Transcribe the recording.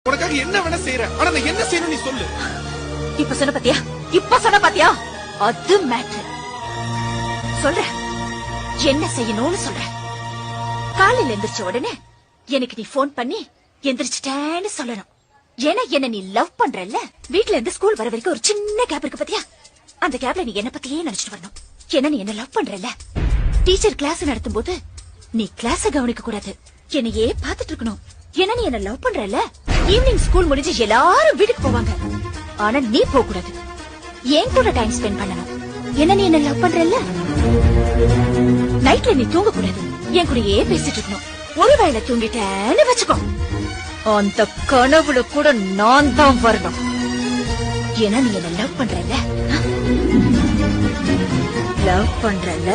உனக்காக என்ன வேணா செய்யறேன். ஆனா நான் என்ன செய்யணும் நீ சொல்லு. இப்ப சொன்ன பாத்தியா அது மேட்ரு. சொல்ற என்ன செய்யணும்னு சொல்ற. காலையில எந்திரிச்ச உடனே எனக்கு நீ போன் பண்ணி எந்திரிச்சிட்டேன்னு சொல்லணும். ஏன்னா என்ன நீ லவ் பண்றல்ல. வீட்ல இருந்து ஸ்கூல் வர வரைக்கும் ஒரு சின்ன கேப் இருக்கு பாத்தியா. அந்த கேப்ல நீ என்ன பத்தியே நினைச்சிட்டு வரணும். ஏன்னா நீ என்ன லவ் பண்றல்ல. டீச்சர் கிளாஸ் நடத்தும் போது நீ கிளாஸ கவனிக்க கூடாது, என்னையே பாத்துட்டு இருக்கணும். ஏன்னா நீ என்ன லவ் பண்றல்ல. ஈவினிங் ஸ்கூல் முடிஞ்சு எல்லாரும் வீட்டுக்கு போவாங்க, ஆனா நீ போக கூடாது. என் கூட டைம் ஸ்பெண்ட் பண்ணணும். என்ன நீ என்ன லவ் பண்றல்ல. நைட்ல நீ தூங்க கூடாது, என் கூடயே பேசிட்டு இருக்கணும். ஒருவேளை தூங்கிட்டேன்னு வச்சுக்கோ, அந்த கனவுல கூட நான் தான் வரணும். ஏன்னா நீ என்ன லவ் பண்றல்ல. லவ் பண்றல்ல.